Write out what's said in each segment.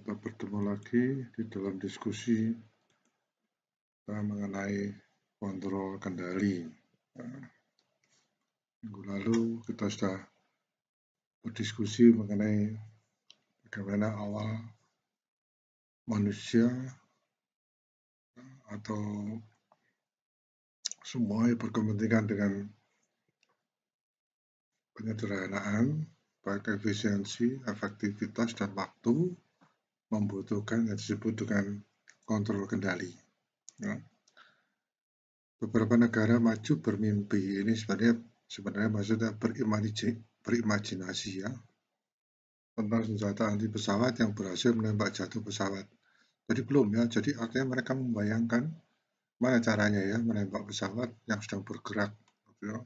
Kita bertemu lagi di dalam diskusi mengenai kontrol kendali. Minggu lalu kita sudah berdiskusi mengenai bagaimana awal manusia atau semua yang berkepentingan dengan penyederhanaan, baik efisiensi, efektivitas, dan waktu membutuhkan yang disebut dengan kontrol kendali. Ya. Beberapa negara maju bermimpi, ini sebenarnya maksudnya berimajinasi ya, tentang senjata anti pesawat yang berhasil menembak jatuh pesawat. Jadi belum ya, jadi artinya mereka membayangkan mana caranya ya menembak pesawat yang sedang bergerak, gitu ya.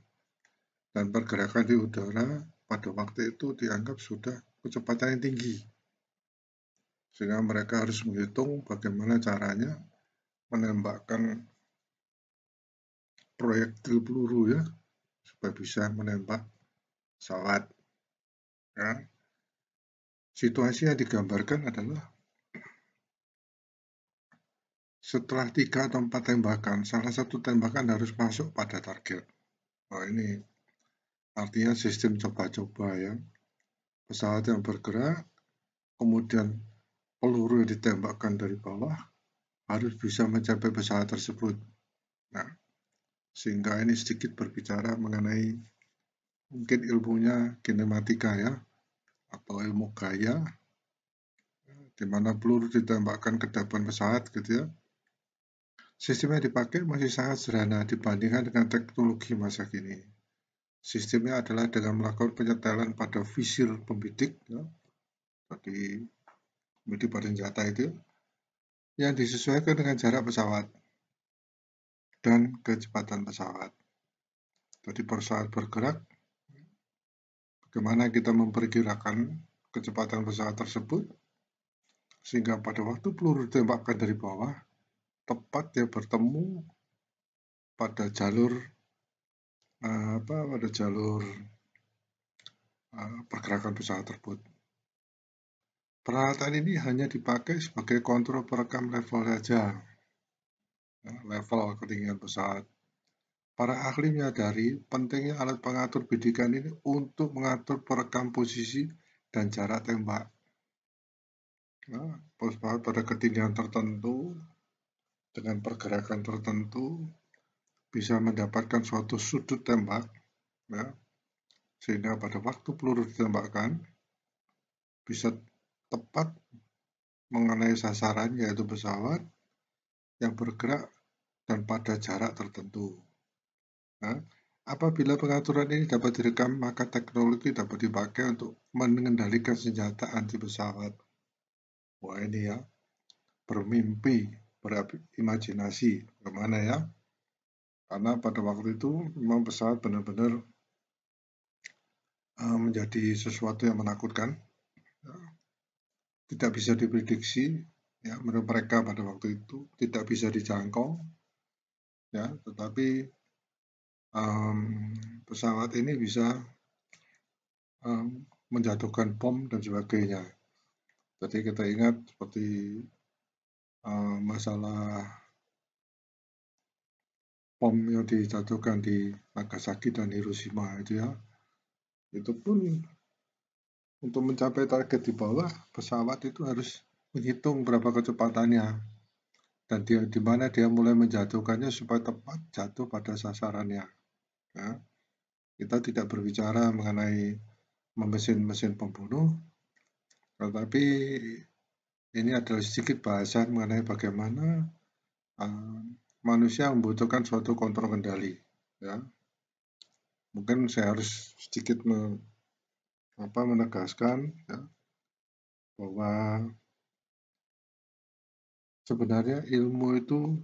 Dan pergerakan di udara pada waktu itu dianggap sudah kecepatan yang tinggi, sehingga mereka harus menghitung bagaimana caranya menembakkan proyektil peluru ya, supaya bisa menembak pesawat. Ya. Situasi yang digambarkan adalah setelah 3 atau 4 tembakan, salah satu tembakan harus masuk pada target. Nah, ini artinya sistem coba-coba ya. Pesawat yang bergerak, kemudian peluru yang ditembakkan dari bawah harus bisa mencapai pesawat tersebut. Nah, sehingga ini sedikit berbicara mengenai mungkin ilmunya kinematika ya, atau ilmu gaya, di mana peluru ditembakkan ke depan pesawat gitu ya. Sistem yang dipakai masih sangat sederhana dibandingkan dengan teknologi masa kini. Sistemnya adalah dengan melakukan penyetelan pada visir pembidik, ya, pembidik pada senjata itu, yang disesuaikan dengan jarak pesawat dan kecepatan pesawat. Jadi pesawat bergerak, bagaimana kita memperkirakan kecepatan pesawat tersebut, sehingga pada waktu peluru ditembakkan dari bawah, tepat dia bertemu pada jalur pergerakan pesawat tersebut. Peralatan ini hanya dipakai sebagai kontrol perekam level saja, ya, level ketinggian pesawat. Para ahli menyadari pentingnya alat pengatur bidikan ini untuk mengatur perekam posisi dan jarak tembak. Ya, pesawat pada ketinggian tertentu dengan pergerakan tertentu bisa mendapatkan suatu sudut tembak, ya, sehingga pada waktu peluru ditembakkan bisa tepat mengenai sasaran, yaitu pesawat yang bergerak dan pada jarak tertentu. Nah, apabila pengaturan ini dapat direkam, maka teknologi dapat dipakai untuk mengendalikan senjata anti pesawat. Wah, ini ya, bermimpi, berimajinasi, bagaimana ya? Karena pada waktu itu memang pesawat benar-benar menjadi sesuatu yang menakutkan, ya, tidak bisa diprediksi, ya, menurut mereka pada waktu itu tidak bisa dijangkau, ya, tetapi pesawat ini bisa menjatuhkan bom dan sebagainya. Jadi kita ingat seperti masalah bom yang dijatuhkan di Nagasaki dan Hiroshima itu ya, itu pun untuk mencapai target di bawah pesawat itu harus menghitung berapa kecepatannya dan di mana dia mulai menjatuhkannya supaya tepat jatuh pada sasarannya. Ya. Kita tidak berbicara mengenai mesin pembunuh, tetapi ini adalah sedikit bahasan mengenai bagaimana manusia membutuhkan suatu kontrol kendali. Ya. Mungkin saya harus sedikit menegaskan ya, bahwa sebenarnya ilmu itu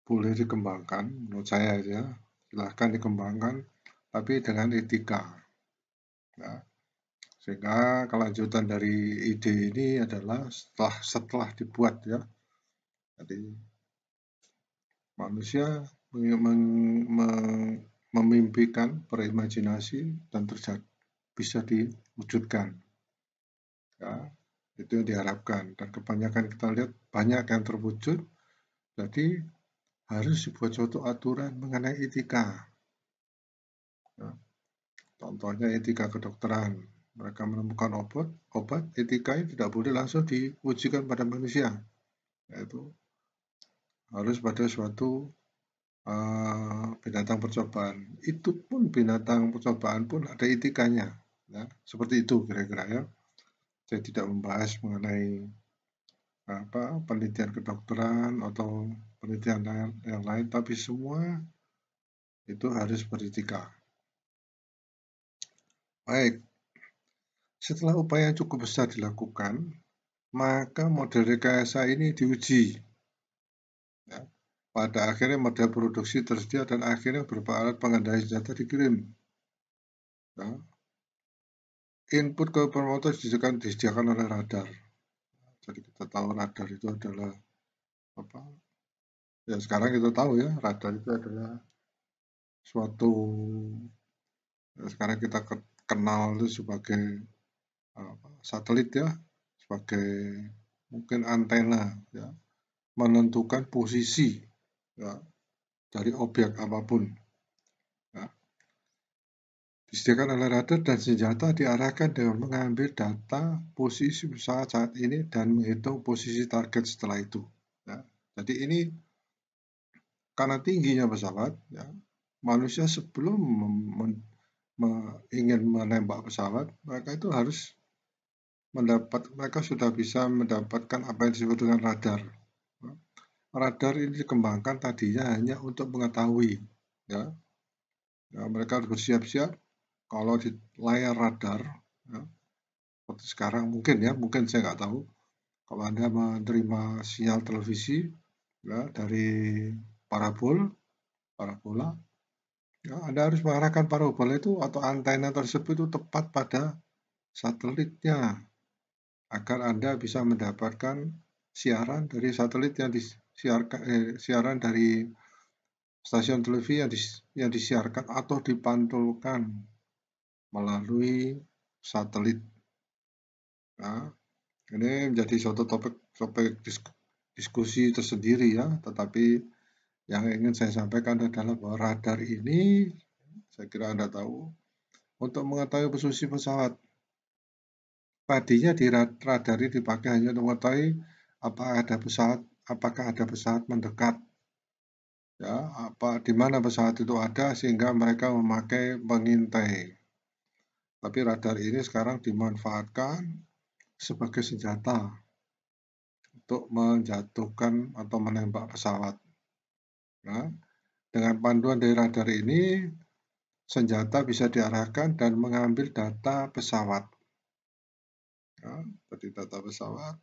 boleh dikembangkan, menurut saya ya, silahkan dikembangkan, tapi dengan etika. Ya. Sehingga kelanjutan dari ide ini adalah setelah dibuat ya, jadi manusia memimpikan, berimajinasi dan bisa diwujudkan. Ya. Itu yang diharapkan. Dan kebanyakan kita lihat banyak yang terwujud. Jadi harus dibuat suatu aturan mengenai etika. Ya, contohnya etika kedokteran. Mereka menemukan obat etikanya tidak boleh langsung diujikan pada manusia. Yaitu harus pada suatu binatang percobaan. Itu pun binatang percobaan pun ada etikanya. Ya, seperti itu kira-kira ya. Saya tidak membahas mengenai penelitian kedokteran atau penelitian yang lain, tapi semua itu harus beretika. Baik, setelah upaya yang cukup besar dilakukan, maka model rekayasa ini diuji. Ya. Pada akhirnya model produksi tersedia dan akhirnya beberapa alat pengendali senjata dikirim. Ya. Input ke promotor disediakan oleh radar. Jadi kita tahu radar itu adalah apa? Ya sekarang kita tahu ya, radar itu adalah suatu sekarang kita kenal itu sebagai satelit ya, sebagai mungkin antena ya, menentukan posisi ya, dari objek apapun. Ya. Disediakan oleh radar dan senjata diarahkan dengan mengambil data posisi pesawat saat ini dan menghitung posisi target setelah itu. Ya. Jadi ini karena tingginya pesawat, ya, manusia sebelum ingin menembak pesawat, mereka itu harus mereka sudah bisa mendapatkan apa yang disebut dengan radar. Radar ini dikembangkan tadinya hanya untuk mengetahui, ya, mereka harus bersiap-siap kalau di layar radar, ya, seperti sekarang mungkin saya nggak tahu, kalau Anda menerima sinyal televisi ya, dari parabola, ya, Anda harus mengarahkan parabola itu atau antena tersebut itu tepat pada satelitnya agar Anda bisa mendapatkan siaran dari satelit yang disiarkan siaran dari stasiun televisi yang disiarkan atau dipantulkan melalui satelit. Nah, ini menjadi suatu topik diskusi tersendiri ya, tetapi yang ingin saya sampaikan adalah bahwa radar ini, saya kira Anda tahu, untuk mengetahui posisi pesawat. Tadinya di radar ini dipakai hanya untuk mengetahui apakah ada pesawat mendekat, ya, di mana pesawat itu ada sehingga mereka memakai pengintai. Tapi radar ini sekarang dimanfaatkan sebagai senjata untuk menjatuhkan atau menembak pesawat. Nah, dengan panduan dari radar ini, senjata bisa diarahkan dan mengambil data pesawat. Ya, jadi data pesawat,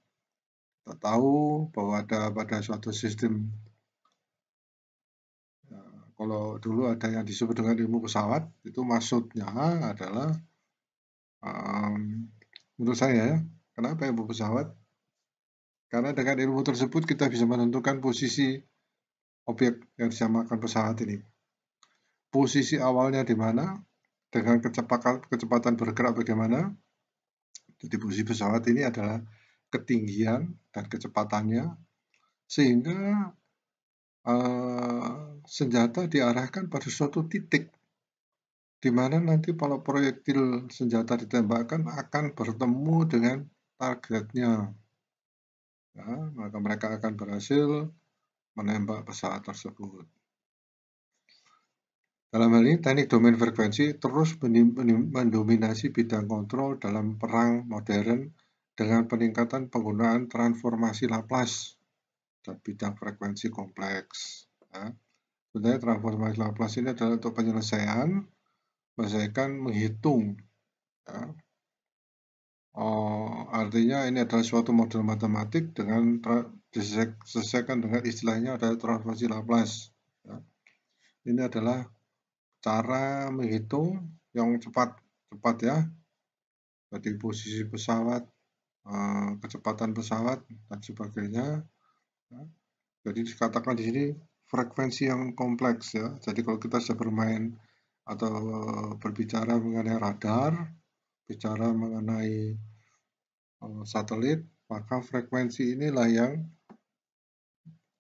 kita tahu bahwa ada pada suatu sistem, ya, kalau dulu ada yang disebut dengan ilmu pesawat, itu maksudnya adalah, menurut saya ya, kenapa ilmu pesawat? Karena dengan ilmu tersebut kita bisa menentukan posisi objek yang disamakan pesawat ini. Posisi awalnya di mana, dengan kecepatan bergerak bagaimana. Jadi posisi pesawat ini adalah ketinggian dan kecepatannya, sehingga senjata diarahkan pada suatu titik di mana nanti kalau proyektil senjata ditembakkan akan bertemu dengan targetnya. Ya, maka mereka akan berhasil menembak pesawat tersebut. Dalam hal ini, teknik domain frekuensi terus mendominasi bidang kontrol dalam perang modern dengan peningkatan penggunaan transformasi Laplace dan bidang frekuensi kompleks. Ya. Sebenarnya transformasi Laplace ini adalah untuk penyelesaian menghitung. Ya. Artinya ini adalah suatu model matematik dengan diselesaikan dengan istilahnya adalah transformasi Laplace. Ya. Ini adalah cara menghitung yang cepat ya. Jadi posisi pesawat, kecepatan pesawat dan sebagainya. Ya. Jadi dikatakan di sini frekuensi yang kompleks ya. Jadi kalau kita sudah bermain atau berbicara mengenai radar, bicara mengenai satelit, maka frekuensi inilah yang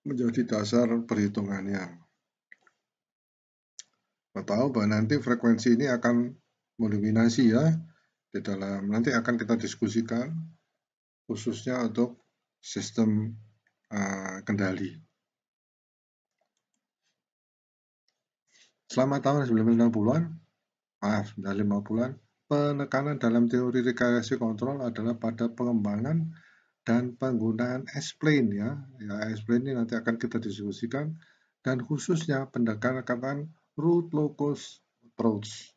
menjadi dasar perhitungannya. Kita tahu bahwa nanti frekuensi ini akan mendominasi ya di dalam, nanti akan kita diskusikan khususnya untuk sistem kendali. Selama tahun 1960-an, 1950-an, penekanan dalam teori rekayasa kontrol adalah pada pengembangan dan penggunaan S-plane ya. S-plane ini nanti akan kita diskusikan, dan khususnya pendekatan root locus approach.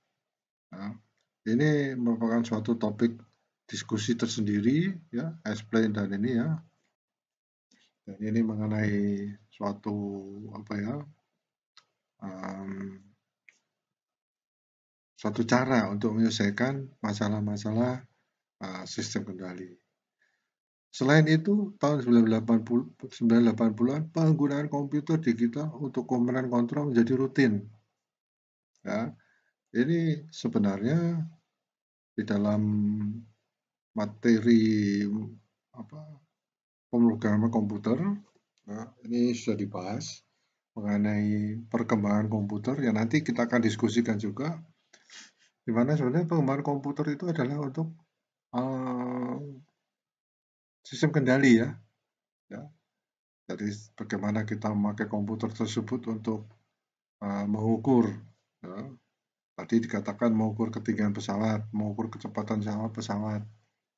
Nah, ini merupakan suatu topik diskusi tersendiri ya, S-plane dan ini ya. Dan ini mengenai suatu suatu cara untuk menyelesaikan masalah-masalah sistem kendali. Selain itu, tahun 1980-an, penggunaan komputer digital untuk komponen kontrol menjadi rutin. Ya, ini sebenarnya di dalam materi pemrograman komputer, ini sudah dibahas mengenai perkembangan komputer yang nanti kita akan diskusikan juga, di mana sebenarnya pengembangan komputer itu adalah untuk sistem kendali ya. Jadi bagaimana kita memakai komputer tersebut untuk mengukur, ya. Tadi dikatakan mengukur ketinggian pesawat, mengukur kecepatan pesawat,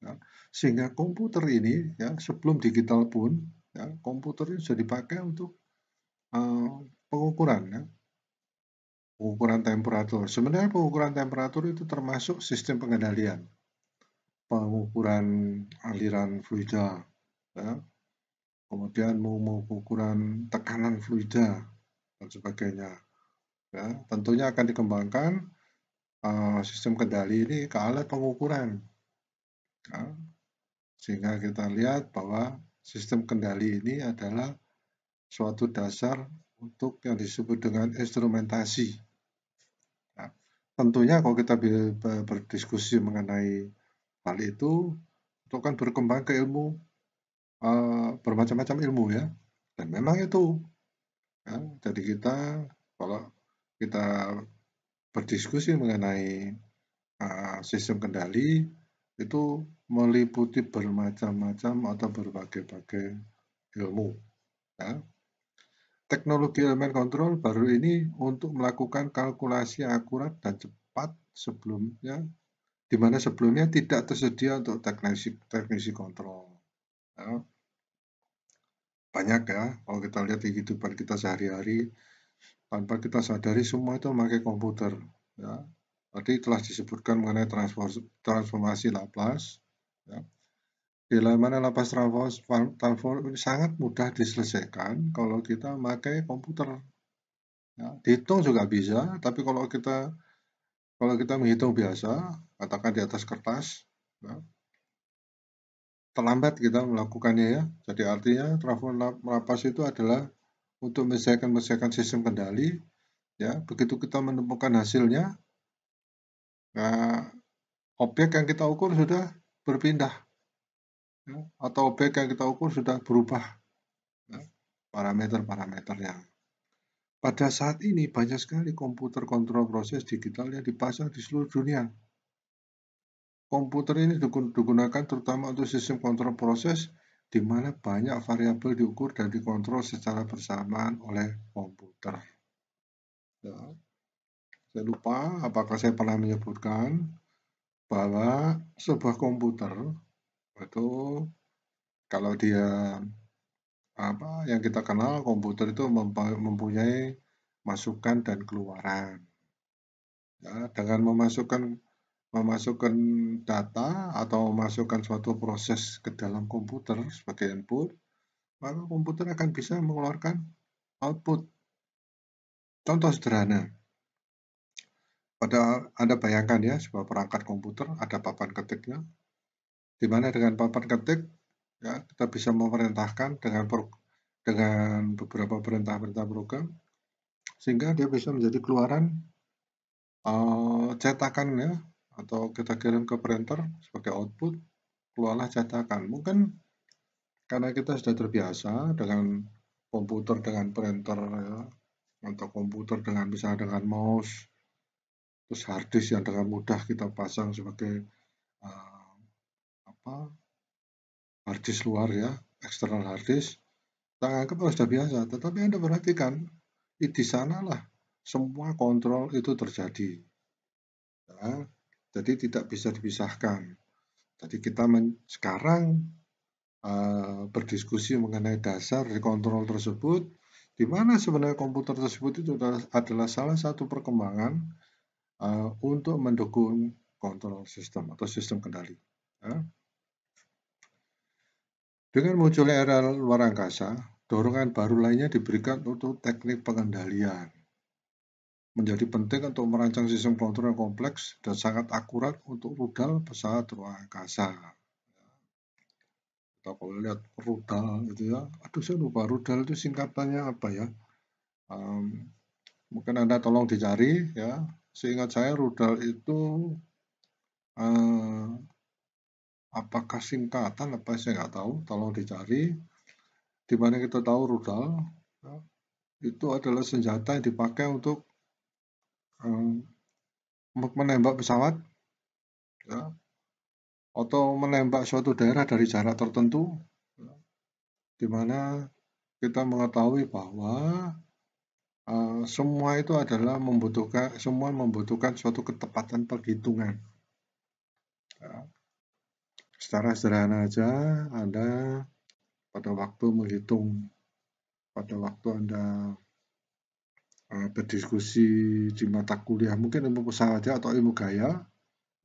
ya. Sehingga komputer ini ya, sebelum digital pun ya, komputer ini sudah dipakai untuk pengukuran ya. Pengukuran temperatur. Sebenarnya pengukuran temperatur itu termasuk sistem pengendalian. Pengukuran aliran fluida, ya. Kemudian pengukuran tekanan fluida dan sebagainya. Ya, tentunya akan dikembangkan sistem kendali ini ke alat pengukuran, ya. Sehingga kita lihat bahwa sistem kendali ini adalah suatu dasar untuk yang disebut dengan instrumentasi. Nah, tentunya kalau kita berdiskusi mengenai hal itu kan berkembang ke ilmu, bermacam-macam ilmu ya, dan memang itu ya. Jadi kalau kita berdiskusi mengenai sistem kendali itu meliputi bermacam-macam atau berbagai-bagai ilmu ya. Teknologi elemen kontrol baru ini untuk melakukan kalkulasi akurat dan cepat sebelumnya, di mana sebelumnya tidak tersedia untuk teknisi kontrol. Ya. Banyak ya, kalau kita lihat di kehidupan kita sehari-hari, tanpa kita sadari semua itu memakai komputer. Ya. Tadi telah disebutkan mengenai transformasi Laplace. Ya. Di mana Laplace transform ini sangat mudah diselesaikan kalau kita memakai komputer. Ya, dihitung juga bisa, tapi kalau kita menghitung biasa, katakan di atas kertas, ya, terlambat kita melakukannya ya. Jadi artinya transform Laplace itu adalah untuk menyelesaikan sistem kendali. Ya, begitu kita menemukan hasilnya, nah, objek yang kita ukur sudah berpindah, ya, atau objek yang kita ukur sudah berubah, ya, parameter-parameternya. Pada saat ini banyak sekali komputer kontrol proses digital yang dipasang di seluruh dunia. Komputer ini digunakan terutama untuk sistem kontrol proses di mana banyak variabel diukur dan dikontrol secara bersamaan oleh komputer. Ya. Saya lupa apakah saya pernah menyebutkan bahwa sebuah komputer itu kalau dia yang kita kenal komputer itu mempunyai masukan dan keluaran. Ya, dengan memasukkan data atau memasukkan suatu proses ke dalam komputer sebagai input, maka komputer akan bisa mengeluarkan output. Contoh sederhana, Anda bayangkan ya, sebuah perangkat komputer ada papan ketiknya, di mana dengan papan ketik ya kita bisa memerintahkan dengan beberapa perintah-perintah program, sehingga dia bisa menjadi keluaran cetakan ya, atau kita kirim ke printer sebagai output. keluarlah cetakan. Mungkin karena kita sudah terbiasa dengan komputer, dengan printer, ya, atau komputer dengan misalnya dengan mouse, terus hard disk yang dengan mudah kita pasang sebagai uh, apa hard disk luar ya, eksternal hard disk. Kita anggap sudah biasa, tetapi Anda perhatikan, di sanalah semua kontrol itu terjadi. Ya. Jadi tidak bisa dipisahkan. Jadi kita sekarang berdiskusi mengenai dasar dari kontrol tersebut, di mana sebenarnya komputer tersebut itu adalah salah satu perkembangan untuk mendukung kontrol sistem atau sistem kendali. Ya. Dengan munculnya era luar angkasa, dorongan baru lainnya diberikan untuk teknik pengendalian. Menjadi penting untuk merancang sistem kontrol yang kompleks dan sangat akurat untuk rudal pesawat luar angkasa. Kita kalau lihat rudal itu ya, aduh saya lupa rudal itu singkatannya apa ya? Mungkin Anda tolong dicari ya. Seingat saya rudal itu apakah singkatan apa saya nggak tahu, tolong dicari. Di mana kita tahu rudal ya, itu adalah senjata yang dipakai untuk menembak pesawat ya, atau menembak suatu daerah dari jarak tertentu, ya, di mana kita mengetahui bahwa semua itu adalah membutuhkan suatu ketepatan perhitungan. Ya. Secara sederhana aja, Anda pada waktu Anda berdiskusi di mata kuliah, mungkin ilmu pesawat ya, atau ilmu gaya,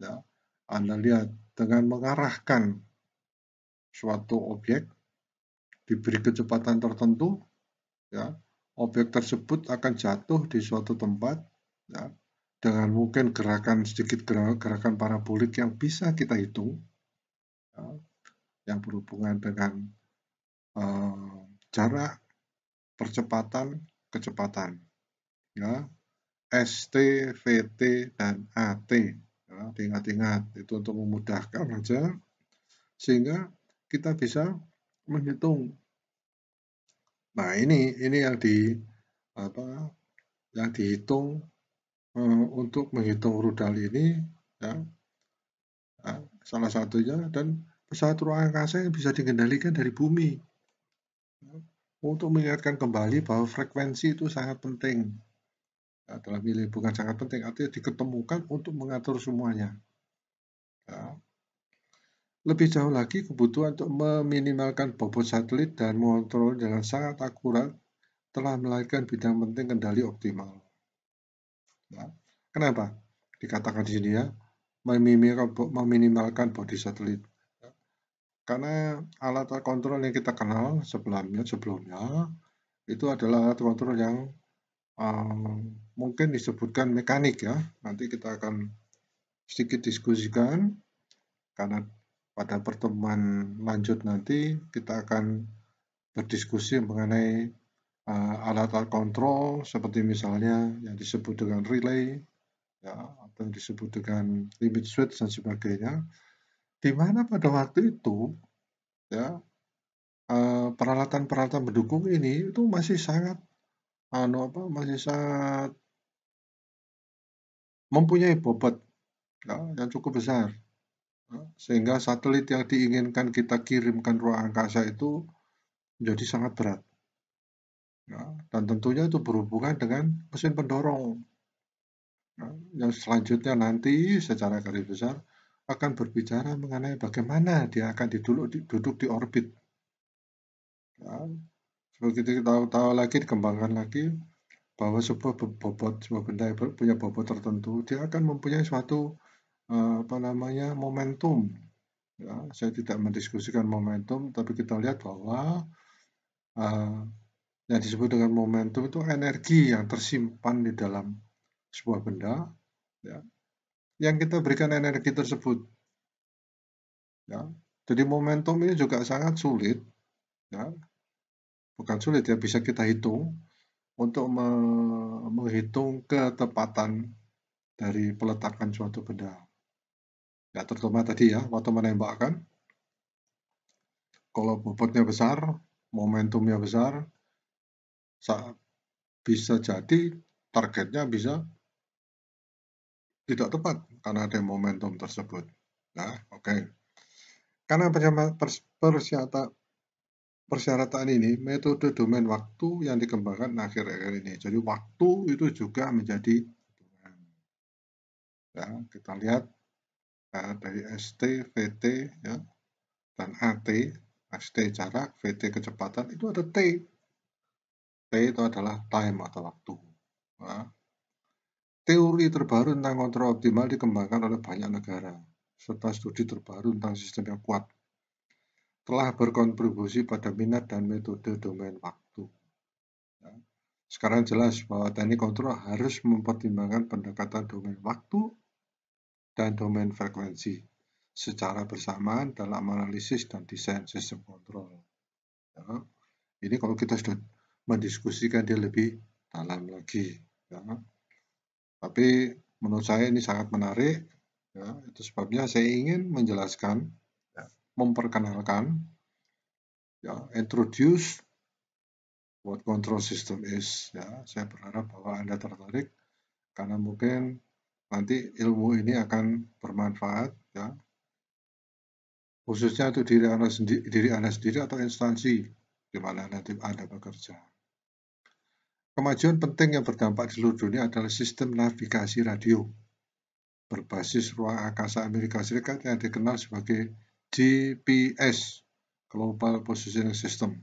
ya, Anda lihat dengan mengarahkan suatu objek diberi kecepatan tertentu, ya, objek tersebut akan jatuh di suatu tempat, ya, dengan mungkin gerakan parabolik yang bisa kita hitung, ya, yang berhubungan dengan jarak, percepatan, kecepatan, ya, ST, VT, dan AT. Ya, diingat-ingat itu untuk memudahkan saja, sehingga kita bisa menghitung. Nah, ini yang dihitung untuk menghitung rudal ini, ya, salah satunya, dan pesawat ruang angkasa yang bisa dikendalikan dari bumi. Ya, untuk mengingatkan kembali bahwa frekuensi itu sangat penting. Ya, dalam ini bukan sangat penting, artinya diketemukan untuk mengatur semuanya. Ya. Lebih jauh lagi, kebutuhan untuk meminimalkan bobot satelit dan mengontrol dengan sangat akurat telah melahirkan bidang penting kendali optimal. Ya. Kenapa? Dikatakan di sini ya, meminimalkan bodi satelit. Ya. Karena alat kontrol yang kita kenal sebelumnya itu adalah alat kontrol yang mungkin disebutkan mekanik ya. Nanti kita akan sedikit diskusikan, karena pada pertemuan lanjut nanti kita akan berdiskusi mengenai alat-alat kontrol seperti misalnya yang disebut dengan relay, ya, atau yang disebut dengan limit switch dan sebagainya, di mana pada waktu itu ya peralatan-peralatan pendukung ini itu masih sangat mempunyai bobot ya, yang cukup besar, ya, sehingga satelit yang diinginkan kita kirimkan ruang angkasa itu menjadi sangat berat, ya, dan tentunya itu berhubungan dengan mesin pendorong. Nah, yang selanjutnya nanti secara garis besar akan berbicara mengenai bagaimana dia akan duduk di orbit. Ya, begitu kita tahu lagi, dikembangkan lagi bahwa sebuah benda yang punya bobot tertentu, dia akan mempunyai suatu momentum. Ya, saya tidak mendiskusikan momentum, tapi kita lihat bahwa yang disebut dengan momentum itu energi yang tersimpan di dalam sebuah benda, ya, yang kita berikan energi tersebut. Ya. Jadi momentum ini juga sangat sulit, ya, bukan sulit ya, bisa kita hitung untuk menghitung ketepatan dari peletakan suatu benda. Ya, terutama tadi ya, waktu menembakkan, Kalau bobotnya besar, momentumnya besar, bisa jadi targetnya bisa tidak tepat karena ada momentum tersebut. Nah, oke. Karena persyaratan ini, metode domain waktu yang dikembangkan akhir-akhir ini. Jadi waktu itu juga menjadi ya, kita lihat dari ST, VT, ya, dan AT. ST jarak, VT kecepatan, itu ada T. T itu adalah time atau waktu. Nah, teori terbaru tentang kontrol optimal dikembangkan oleh banyak negara, serta studi terbaru tentang sistem yang kuat telah berkontribusi pada minat dan metode domain waktu. Ya. Sekarang jelas bahwa teknik kontrol harus mempertimbangkan pendekatan domain waktu dan domain frekuensi secara bersamaan dalam analisis dan desain sistem kontrol. Ya. Ini kalau kita sudah mendiskusikan dia lebih dalam lagi. Ya. Tapi menurut saya ini sangat menarik. Ya. Itu sebabnya saya ingin menjelaskan, ya, memperkenalkan, ya, introduce what control system is. Ya. Saya berharap bahwa Anda tertarik karena mungkin nanti ilmu ini akan bermanfaat, ya, khususnya untuk diri Anda sendiri atau instansi di mana nanti Anda bekerja. Kemajuan penting yang berdampak di seluruh dunia adalah sistem navigasi radio berbasis ruang angkasa Amerika Serikat yang dikenal sebagai GPS, Global Positioning System.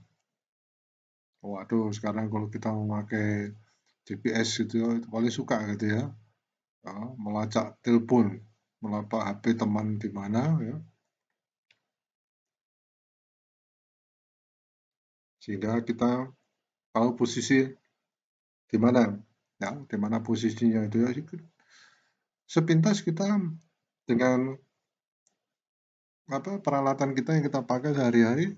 Waduh, sekarang kalau kita memakai GPS gitu, itu paling suka gitu ya, melacak telepon, melacak HP teman di mana, ya, sehingga kita tahu posisi di mana, ya, di mana posisinya itu ya. Sepintas kita dengan peralatan kita yang kita pakai sehari-hari,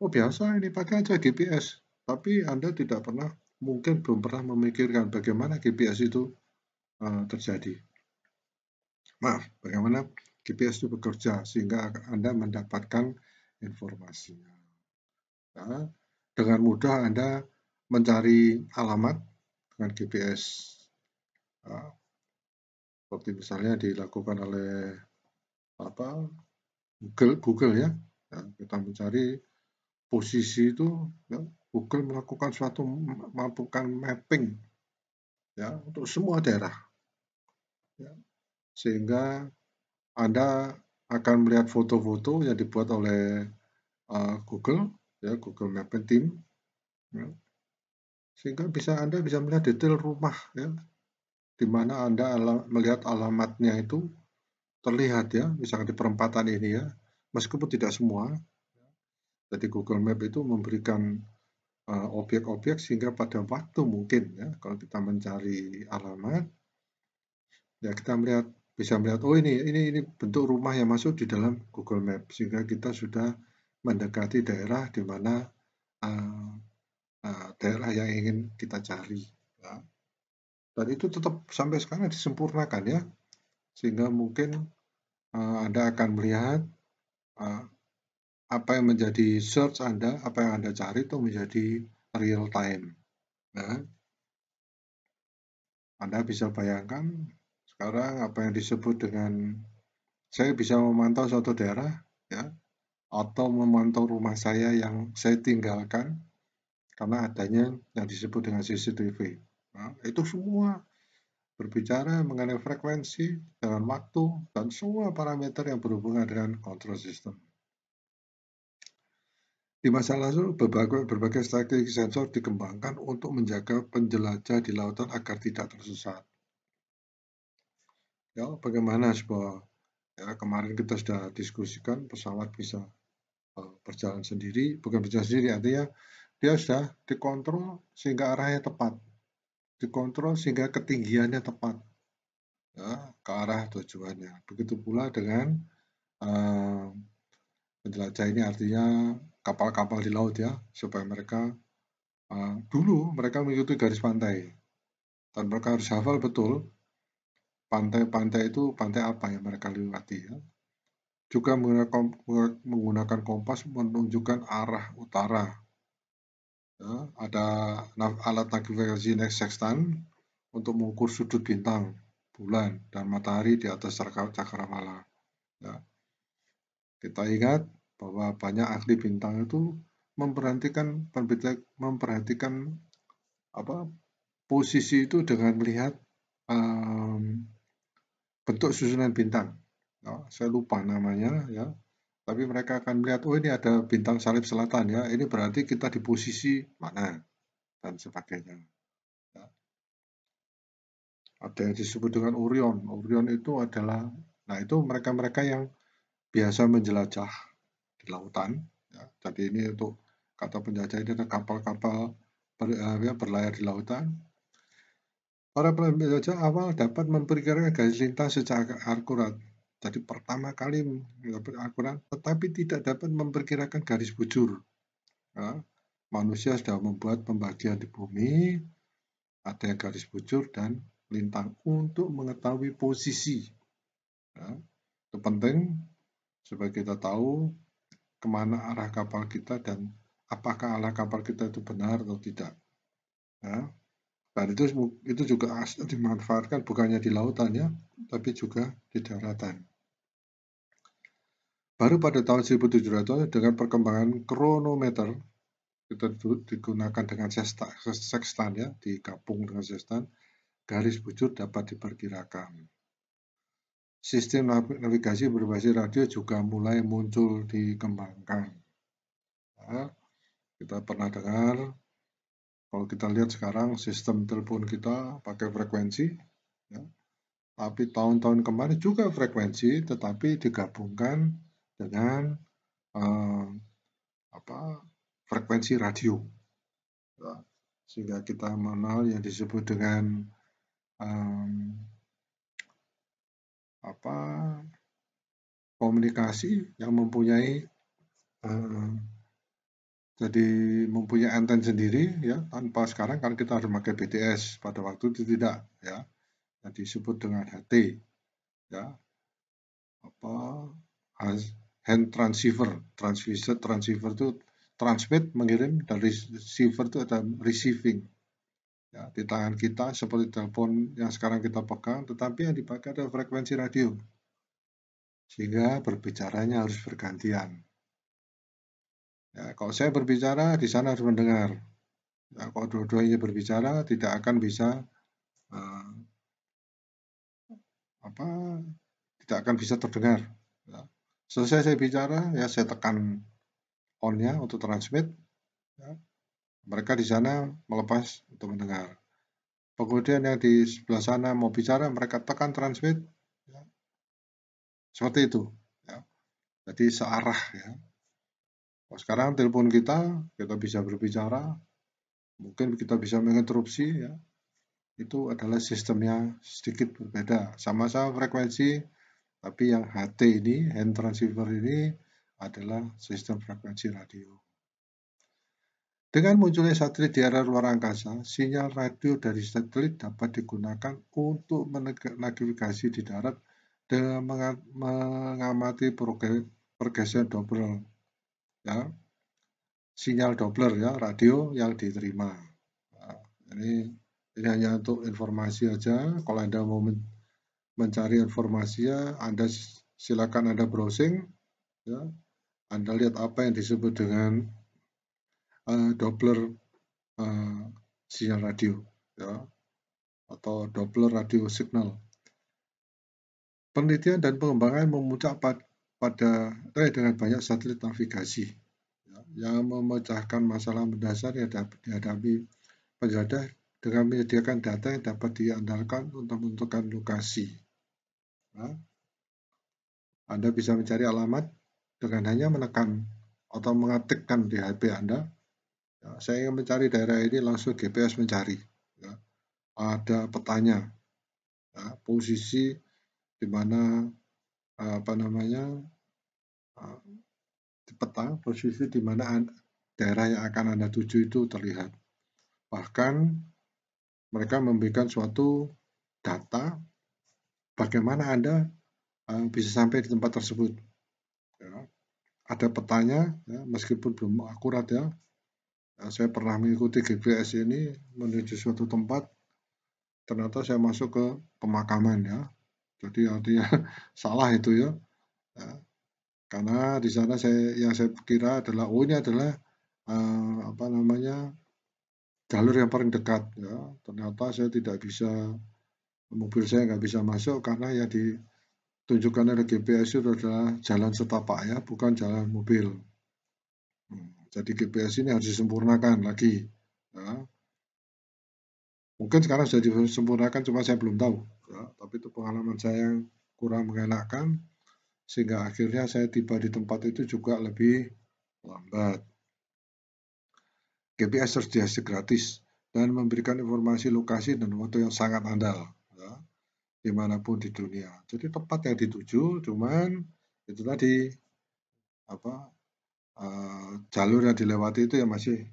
oh biasa ini pakai aja GPS. Tapi Anda tidak pernah, mungkin belum pernah memikirkan bagaimana GPS itu terjadi. Maaf, bagaimana GPS itu bekerja sehingga Anda mendapatkan informasinya. Nah, dengan mudah Anda mencari alamat dengan GPS. Nah, seperti misalnya dilakukan oleh Google ya. Nah, kita mencari posisi itu, ya, Google melakukan mapping, ya, untuk semua daerah, ya, sehingga Anda akan melihat foto-foto yang dibuat oleh Google, ya, Google Mapping Team, ya, sehingga Anda bisa melihat detail rumah, ya, di mana Anda melihat alamatnya itu terlihat, ya, misalnya di perempatan ini, ya, meskipun tidak semua. Jadi Google Map itu memberikan objek-objek sehingga pada waktu mungkin, ya, kalau kita mencari alamat, ya, kita bisa melihat, oh ini bentuk rumah yang masuk di dalam Google Map, sehingga kita sudah mendekati daerah di mana daerah yang ingin kita cari, ya. Dan itu tetap sampai sekarang disempurnakan, ya, sehingga mungkin Anda akan melihat apa yang menjadi search Anda, apa yang Anda cari itu menjadi real time. Nah, Anda bisa bayangkan sekarang apa yang disebut dengan saya bisa memantau suatu daerah, ya, atau memantau rumah saya yang saya tinggalkan karena adanya yang disebut dengan CCTV. Nah, itu semua berbicara mengenai frekuensi dengan waktu dan semua parameter yang berhubungan dengan control system. Di masa lalu, berbagai strategi sensor dikembangkan untuk menjaga penjelajah di lautan agar tidak tersesat. Ya, bagaimana kemarin kita sudah diskusikan pesawat bisa berjalan sendiri, bukan berjalan sendiri, artinya dia sudah dikontrol sehingga arahnya tepat, dikontrol sehingga ketinggiannya tepat, ya, ke arah tujuannya. Begitu pula dengan penjelajah ini, artinya kapal-kapal di laut, ya, supaya mereka dulu mereka mengikuti garis pantai dan mereka harus hafal betul pantai-pantai itu pantai apa yang mereka lewati, ya. juga menggunakan kompas menunjukkan arah utara. Ya, ada alat navigasi sextant untuk mengukur sudut bintang, bulan, dan matahari di atas cakrawala. Ya, kita ingat bahwa banyak ahli bintang itu memperhatikan posisi itu dengan melihat bentuk susunan bintang. Ya, saya lupa namanya ya. Tapi mereka akan melihat, oh ini ada bintang salib selatan ya, ini berarti kita di posisi mana dan sebagainya. Ya. Ada yang disebut dengan Orion. Orion itu adalah, nah itu mereka-mereka yang biasa menjelajah di lautan. Ya. Jadi ini untuk kata penjajah ini ada kapal-kapal berlayar di lautan. Para penjajah awal dapat memperkirakan garis lintas secara akurat. Jadi pertama kali akurat, tetapi tidak dapat memperkirakan garis bujur. Ya. Manusia sudah membuat pembagian di bumi, ada yang garis bujur dan lintang untuk mengetahui posisi. Ya. Itu penting supaya kita tahu kemana arah kapal kita dan apakah arah kapal kita itu benar atau tidak. Ya. Dan itu juga dimanfaatkan bukannya di lautan ya, tapi juga di daratan. Baru pada tahun 1700 dengan perkembangan kronometer itu digunakan dengan sextant ya, digabung dengan sextant, garis bujur dapat diperkirakan. Sistem navigasi berbasis radio juga mulai muncul dikembangkan. Ya, kita pernah dengar, kalau kita lihat sekarang sistem telepon kita pakai frekuensi, ya, tapi tahun-tahun kemarin juga frekuensi, tetapi digabungkan dengan frekuensi radio, ya, sehingga kita mengenal yang disebut dengan komunikasi yang mempunyai jadi mempunyai anten sendiri ya, tanpa sekarang kan kita harus pakai BTS, pada waktu itu tidak ya, yang disebut dengan HT ya, hand transceiver itu transmit mengirim, dan receiver itu ada receiving ya, di tangan kita seperti telepon yang sekarang kita pegang, tetapi yang dipakai adalah frekuensi radio sehingga berbicaranya harus bergantian. Ya, kalau saya berbicara, di sana harus mendengar. Ya, kalau dua-duanya berbicara, tidak akan bisa tidak akan bisa terdengar. Ya. Selesai saya bicara, ya saya tekan on-nya untuk transmit. Ya. Mereka di sana melepas untuk mendengar. Kemudian yang di sebelah sana mau bicara, mereka tekan transmit. Ya. Seperti itu. Ya. Jadi searah ya. Sekarang telepon kita bisa berbicara, mungkin kita bisa menginterupsi ya. Itu adalah sistemnya sedikit berbeda. Sama-sama frekuensi, tapi yang HT ini, hand transceiver ini adalah sistem frekuensi radio. Dengan munculnya satelit di area luar angkasa, sinyal radio dari satelit dapat digunakan untuk navigasi di darat dengan mengamati pergeseran Doppler. Ya, sinyal Doppler ya, radio yang diterima. Nah, ini hanya untuk informasi aja. Kalau Anda mau mencari informasinya, Anda silakan Anda browsing ya. Anda lihat apa yang disebut dengan Doppler sinyal radio ya, atau Doppler radio signal. Penelitian dan pengembangan memuncak dengan banyak satelit navigasi ya, yang memecahkan masalah mendasar yang dihadapi penjelajah dengan menyediakan data yang dapat diandalkan untuk menentukan lokasi. Ya. Anda bisa mencari alamat dengan hanya menekan atau mengetikkan di HP Anda. Ya, saya ingin mencari daerah ini, langsung GPS mencari. Ya. Ada petanya, ya, posisi di mana di peta, posisi di mana daerah yang akan Anda tuju itu terlihat. Bahkan mereka memberikan suatu data bagaimana Anda bisa sampai di tempat tersebut. ada petanya, ya, meskipun belum akurat ya. Saya pernah mengikuti GPS ini menuju suatu tempat, ternyata saya masuk ke pemakaman ya. Jadi artinya salah itu ya. Ya, karena di sana yang saya kira adalah ini adalah apa namanya jalur yang paling dekat ya. Ternyata saya tidak bisa, mobil saya nggak bisa masuk karena yang ditunjukkan oleh GPS itu adalah jalan setapak ya, bukan jalan mobil. Jadi GPS ini harus disempurnakan lagi. Ya. Mungkin sekarang sudah disempurnakan, cuma saya belum tahu. Ya. Tapi itu pengalaman saya yang kurang mengenakan, sehingga akhirnya saya tiba di tempat itu juga lebih lambat. GPS tersedia gratis dan memberikan informasi lokasi dan waktu yang sangat andal. Ya. Dimanapun di dunia. Jadi tempat yang dituju, cuman itu tadi apa jalur yang dilewati itu yang masih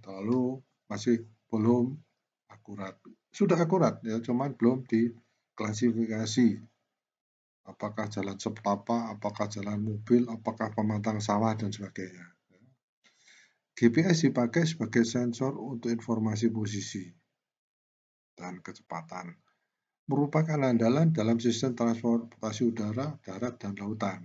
belum akurat. Sudah akurat ya, cuman belum diklasifikasi. Apakah jalan setapak, apakah jalan mobil, apakah pematang sawah dan sebagainya. GPS dipakai sebagai sensor untuk informasi posisi dan kecepatan. Merupakan andalan dalam sistem transportasi udara, darat, dan lautan.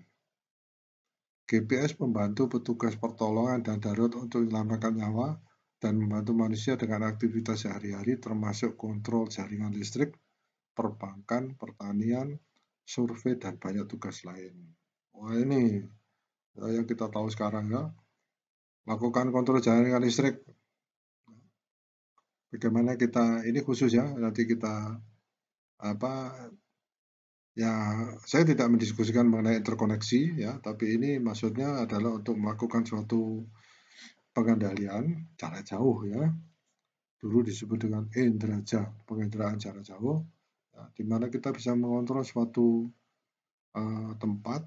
GPS membantu petugas pertolongan dan darurat untuk menyelamatkan nyawa dan membantu manusia dengan aktivitas sehari-hari termasuk kontrol jaringan listrik, perbankan, pertanian, survei, dan banyak tugas lain. Wah ini yang kita tahu sekarang ya, lakukan kontrol jaringan listrik. Bagaimana kita, ini khusus ya, nanti kita apa ya, saya tidak mendiskusikan mengenai interkoneksi ya, tapi ini maksudnya adalah untuk melakukan suatu pengendalian jarak jauh ya. Dulu disebut dengan indraja, pengendaraan jarak jauh, ya, di mana kita bisa mengontrol suatu tempat,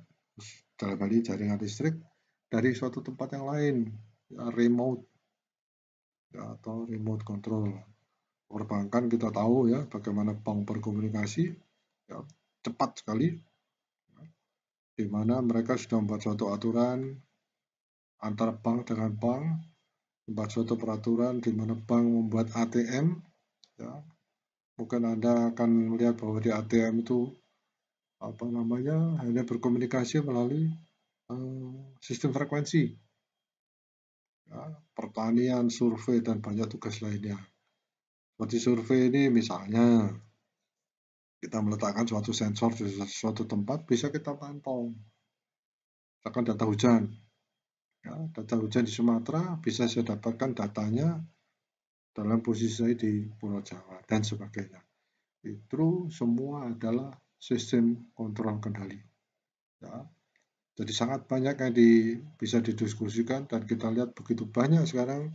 dalam hal ini jaringan listrik, dari suatu tempat yang lain, ya, remote ya, atau remote control. Perbankan kita tahu ya bagaimana bank berkomunikasi, ya, cepat sekali, ya, di mana mereka sudah membuat suatu aturan antara bank dengan bank, membuat suatu peraturan di mana bank membuat ATM, ya. Mungkin Anda akan melihat bahwa di ATM itu hanya berkomunikasi melalui sistem frekuensi, ya, pertanian, survei, dan banyak tugas lainnya. Seperti survei ini misalnya kita meletakkan suatu sensor di suatu tempat, bisa kita pantau. Misalkan data hujan, ya, data hujan di Sumatera bisa saya dapatkan datanya dalam posisi saya di Pulau Jawa dan sebagainya. Itu semua adalah sistem kontrol kendali. Ya. Jadi sangat banyak yang bisa didiskusikan dan kita lihat begitu banyak sekarang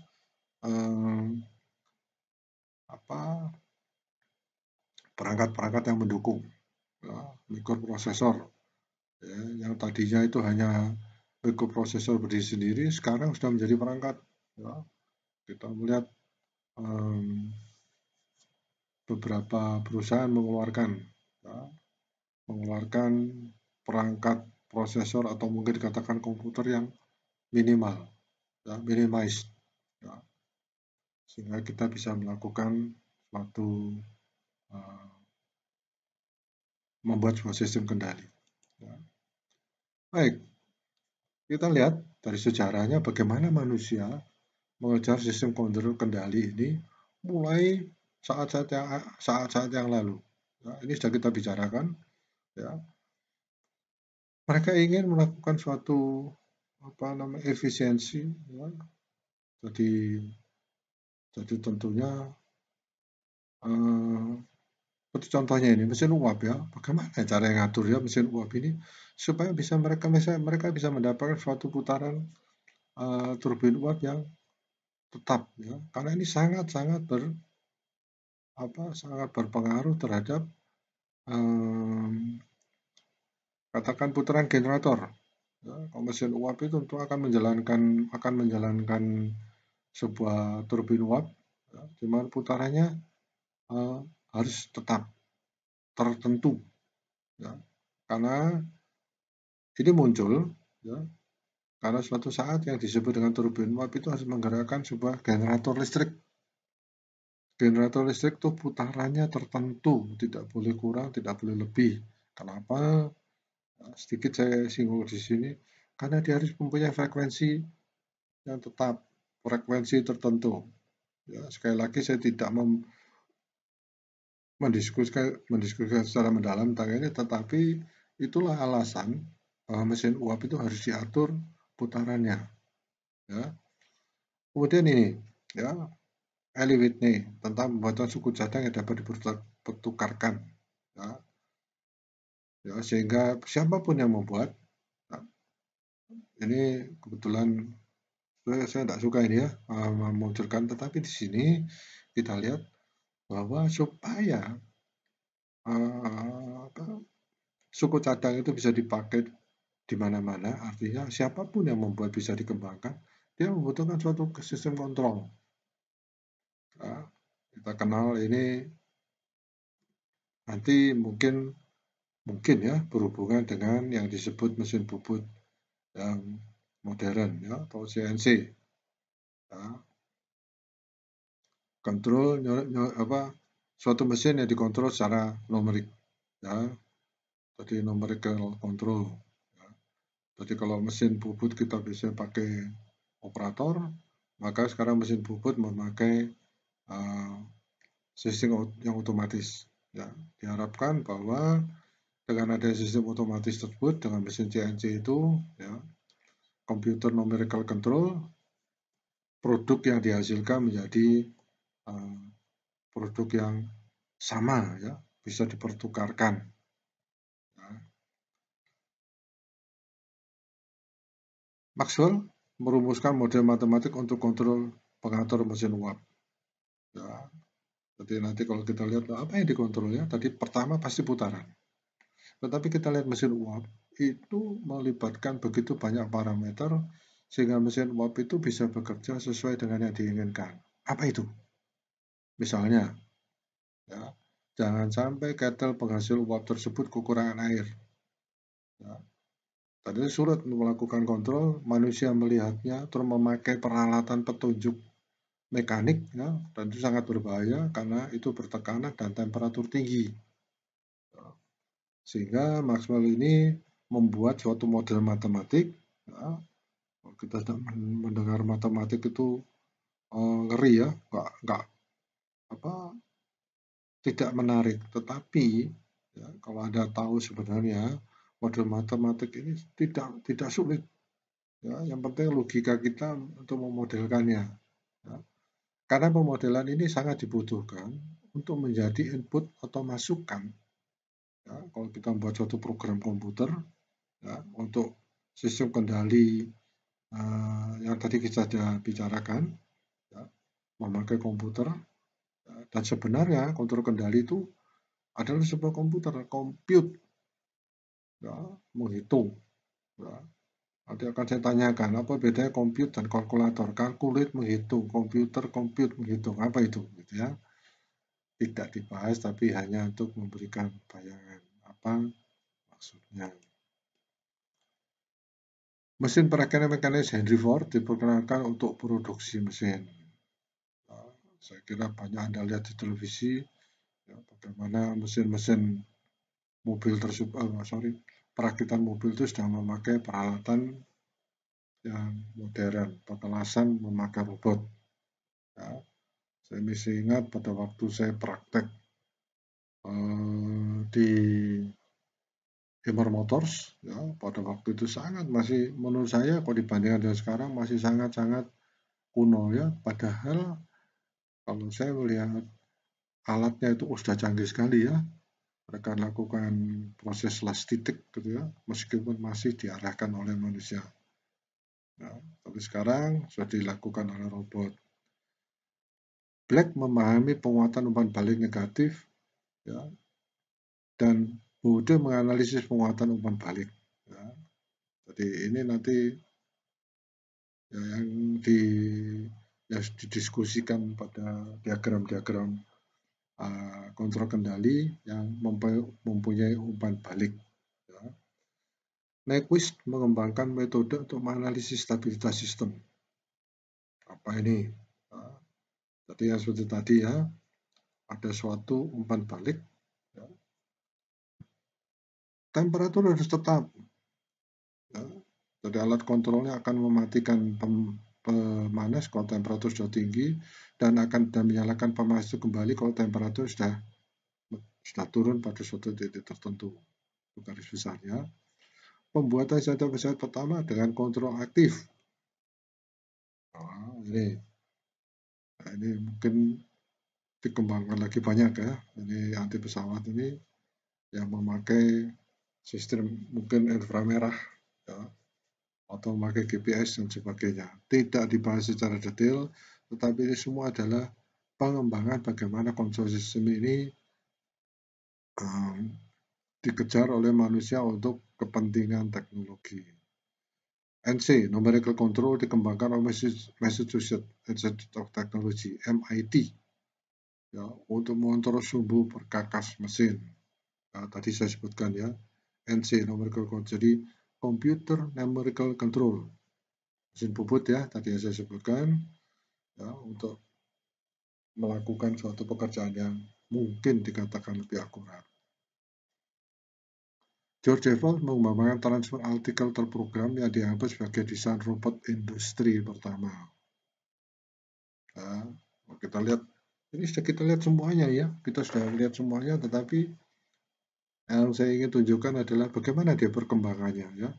perangkat-perangkat yang mendukung, ya, mikroprosesor, ya, yang tadinya itu hanya mikroprosesor berdiri sendiri, sekarang sudah menjadi perangkat. Ya. Kita melihat beberapa perusahaan mengeluarkan perangkat prosesor atau mungkin dikatakan komputer yang minimal, ya, minimized, ya, sehingga kita bisa melakukan suatu membuat sebuah sistem kendali. Ya. Baik, kita lihat dari sejarahnya bagaimana manusia mengejar sistem kontrol kendali ini mulai saat-saat yang lalu. Ya, ini sudah kita bicarakan. Ya. Mereka ingin melakukan suatu efisiensi. Ya. Jadi tentunya seperti contohnya ini mesin uap ya. Bagaimana cara yang ngatur ya mesin uap ini supaya mereka bisa mendapatkan suatu putaran turbin uap yang tetap ya. Karena ini sangat berpengaruh terhadap katakan putaran generator. Ya, kalau mesin uap itu tentu akan menjalankan sebuah turbin uap, ya, di mana putarannya harus tetap tertentu, ya. Karena ini muncul, ya, Karena suatu saat yang disebut dengan turbin uap itu harus menggerakkan sebuah generator listrik. Generator listrik itu putarannya tertentu, tidak boleh kurang, tidak boleh lebih. Kenapa? Nah, sedikit saya singgung di sini, karena dia harus mempunyai frekuensi yang tetap, frekuensi tertentu. Ya, sekali lagi saya tidak mendiskusikan secara mendalam tentang ini, tetapi itulah alasan bahwa mesin uap itu harus diatur putarannya. Ya. Kemudian ini, ya, Eli Whitney tentang pembuatan suku cadang yang dapat dipertukarkan. Ya, ya, sehingga siapapun yang membuat, nah, ini kebetulan saya tidak suka ini ya memunculkan, tetapi di sini kita lihat bahwa supaya apa, suku cadang itu bisa dipakai di mana-mana, artinya siapapun yang membuat bisa dikembangkan, dia membutuhkan suatu sistem kontrol. Ya, kita kenal ini nanti mungkin ya berhubungan dengan yang disebut mesin bubut yang modern ya atau CNC. Ya, kontrol suatu mesin yang dikontrol secara numerik ya. Jadi numerical control. Ya. Jadi kalau mesin bubut kita bisa pakai operator, maka sekarang mesin bubut memakai uh, sistem yang otomatis. Ya, diharapkan bahwa dengan adanya sistem otomatis tersebut dengan mesin CNC itu, ya, computer numerical control, produk yang dihasilkan menjadi uh, produk yang sama, ya, bisa dipertukarkan. Ya. Maxwell merumuskan model matematik untuk kontrol pengatur mesin uap. Ya, jadi nanti kalau kita lihat apa yang dikontrol ya, tadi pertama pasti putaran. Tetapi kita lihat mesin uap itu melibatkan begitu banyak parameter sehingga mesin uap itu bisa bekerja sesuai dengan yang diinginkan. Apa itu? Misalnya, ya, jangan sampai ketel penghasil uap tersebut kekurangan air. Ya. Tadi sulit untuk melakukan kontrol, manusia melihatnya terus memakai peralatan petunjuk mekanik, ya, dan itu sangat berbahaya karena itu bertekanan dan temperatur tinggi. Ya. Sehingga Maxwell ini membuat suatu model matematik. Ya, kita sudah mendengar matematik itu ngeri ya, nggak apa tidak menarik. Tetapi ya, kalau Anda tahu sebenarnya model matematik ini tidak sulit. Ya, yang penting logika kita untuk memodelkannya. Ya. Karena pemodelan ini sangat dibutuhkan untuk menjadi input atau masukan. Ya, kalau kita membuat suatu program komputer, ya, untuk sistem kendali yang tadi kita sudah bicarakan, ya, memakai komputer, ya, dan sebenarnya kontrol kendali itu adalah sebuah komputer, compute, ya, menghitung. Ya. Nanti akan saya tanyakan apa bedanya compute dan kalkulator. Calculate menghitung, komputer compute menghitung. Apa itu? Gitu ya. Tidak dibahas tapi hanya untuk memberikan bayangan apa maksudnya. Mesin perakiraan mekanis Henry Ford diperkenalkan untuk produksi mesin. Nah, saya kira banyak Anda lihat di televisi ya, bagaimana mesin-mesin mobil tersebut, perakitan mobil itu sudah memakai peralatan yang modern, petelasan memakai robot. Ya, saya masih ingat pada waktu saya praktek di Hammer Motors, ya, pada waktu itu masih menurut saya kalau dibandingkan dengan sekarang masih sangat-sangat kuno ya. Padahal kalau saya melihat alatnya itu sudah canggih sekali ya. Mereka lakukan proses las titik gitu ya, meskipun masih diarahkan oleh manusia. Nah, tapi sekarang sudah dilakukan oleh robot. Black memahami penguatan umpan balik negatif, ya, dan Bode menganalisis penguatan umpan balik. Ya. Jadi ini nanti ya, yang didiskusikan pada diagram-diagram kontrol kendali yang mempunyai umpan balik. Ya. Nyquist mengembangkan metode untuk menganalisis stabilitas sistem. Apa ini? Nah, jadi yang seperti tadi ya, ada suatu umpan balik, ya. Temperatur harus tetap. Ya. Jadi alat kontrolnya akan mematikan pemanas kalau temperatur sudah tinggi dan akan menyalakan pemanas itu kembali kalau temperatur sudah turun pada suatu titik tertentu. Itu garis besarnya. Pembuatan senjata pesawat pertama dengan kontrol aktif. Ini mungkin dikembangkan lagi banyak ya. Ini anti pesawat ini yang memakai sistem mungkin inframerah ya, atau memakai GPS dan sebagainya. Tidak dibahas secara detail, tetapi ini semua adalah pengembangan bagaimana kontrol sistem ini dikejar oleh manusia untuk kepentingan teknologi. NC, Numerical Control, dikembangkan oleh Massachusetts Institute of Technology, MIT, ya, untuk mengontrol sumbu perkakas mesin. Nah, tadi saya sebutkan ya, NC, Numerical Control, jadi Computer Numerical Control, mesin bubut ya, tadi yang saya sebutkan, ya, untuk melakukan suatu pekerjaan yang mungkin dikatakan lebih akurat. George Eiffel mengembangkan transfer artikel terprogram yang dianggap sebagai desain robot industri pertama. Nah, kita lihat, ini sudah kita lihat semuanya ya, kita sudah lihat semuanya, tetapi yang saya ingin tunjukkan adalah bagaimana dia perkembangannya ya.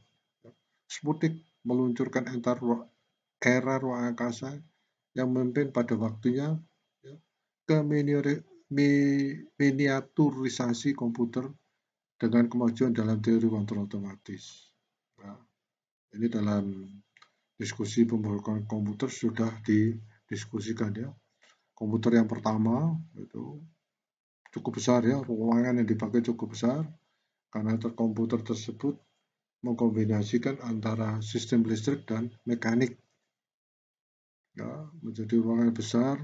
Sputnik meluncurkan era ruang angkasa yang memimpin pada waktunya ya, ke miniaturisasi komputer dengan kemajuan dalam teori kontrol otomatis. Nah, ini dalam diskusi pemrograman komputer sudah didiskusikan ya. Komputer yang pertama itu cukup besar ya, ruangan yang dipakai cukup besar karena komputer tersebut mengkombinasikan antara sistem listrik dan mekanik. Ya, menjadi ruangan besar.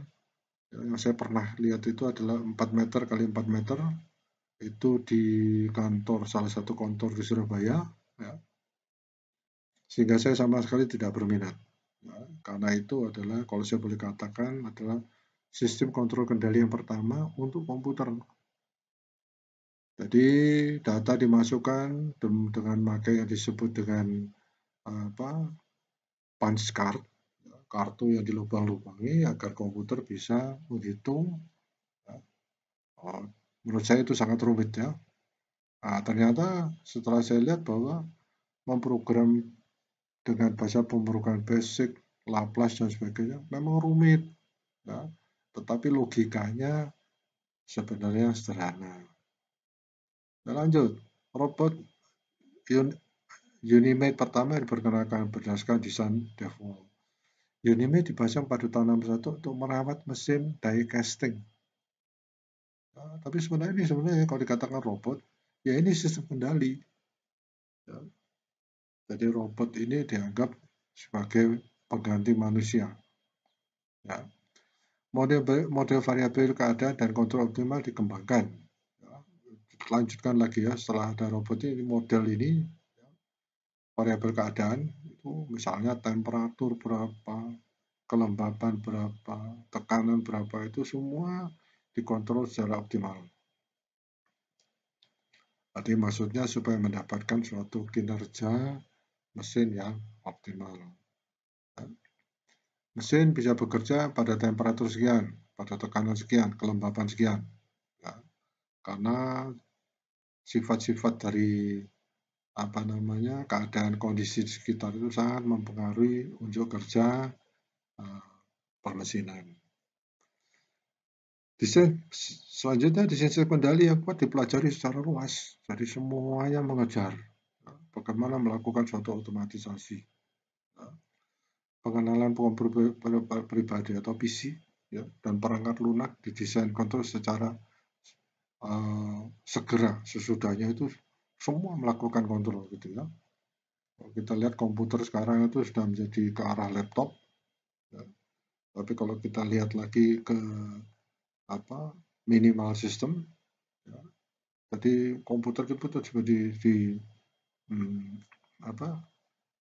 Ya, yang saya pernah lihat itu adalah 4 meter kali 4 meter. Itu di kantor, salah satu kantor di Surabaya, ya. Sehingga saya sama sekali tidak berminat. Ya, karena itu adalah, kalau saya boleh katakan, adalah sistem kontrol kendali yang pertama untuk komputer. Jadi data dimasukkan dengan pakai yang disebut dengan punch card, kartu yang dilubang-lubangi agar komputer bisa menghitung. Ya. Menurut saya itu sangat rumit ya. Nah, ternyata setelah saya lihat bahwa memprogram dengan bahasa pemrograman basic, Laplace dan sebagainya memang rumit, ya. Tetapi logikanya sebenarnya sederhana. Nah, lanjut, robot Unimate pertama diperkenalkan berdasarkan desain default. Unimate dipasang pada tahun 61 untuk merawat mesin die casting. Nah, tapi sebenarnya kalau dikatakan robot, ya ini sistem kendali. Ya. Jadi robot ini dianggap sebagai pengganti manusia. Ya. Model variabel keadaan dan kontrol optimal dikembangkan. Ya. Lanjutkan lagi ya, setelah ada robot ini, model ini, ya, variabel keadaan itu misalnya temperatur berapa, kelembapan berapa, tekanan berapa, itu semua dikontrol secara optimal. Tadi maksudnya supaya mendapatkan suatu kinerja mesin yang optimal. Mesin bisa bekerja pada temperatur sekian, pada tekanan sekian, kelembapan sekian. Ya, karena sifat-sifat dari keadaan kondisi di sekitar itu sangat mempengaruhi unjuk kerja permesinan. Desain selanjutnya, desain sistem kendali yang kuat dipelajari secara luas. Jadi semuanya mengejar bagaimana melakukan suatu otomatisasi. Pengenalan komputer pribadi atau PC ya, dan perangkat lunak didesain kontrol secara segera, sesudahnya itu semua melakukan kontrol gitu ya. Kalau kita lihat komputer sekarang itu sudah menjadi ke arah laptop ya. Tapi kalau kita lihat lagi ke minimal system ya, jadi komputer itu seperti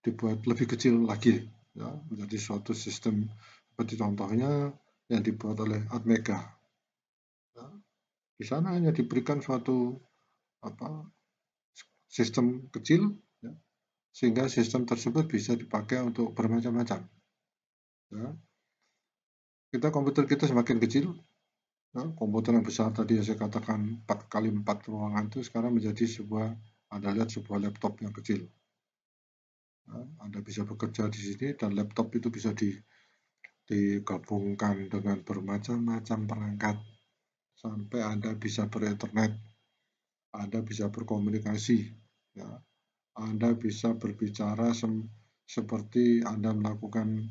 dibuat lebih kecil lagi, ya, menjadi suatu sistem seperti contohnya yang dibuat oleh Atmega. Ya. Di sana hanya diberikan suatu sistem kecil, ya, sehingga sistem tersebut bisa dipakai untuk bermacam-macam. Ya. Komputer kita semakin kecil, ya, komputer yang besar tadi yang saya katakan 4x4 ruangan itu sekarang menjadi Anda lihat sebuah laptop yang kecil. Ya, Anda bisa bekerja di sini dan laptop itu bisa digabungkan dengan bermacam-macam perangkat sampai Anda bisa berinternet, Anda bisa berkomunikasi, ya. Anda bisa berbicara seperti Anda melakukan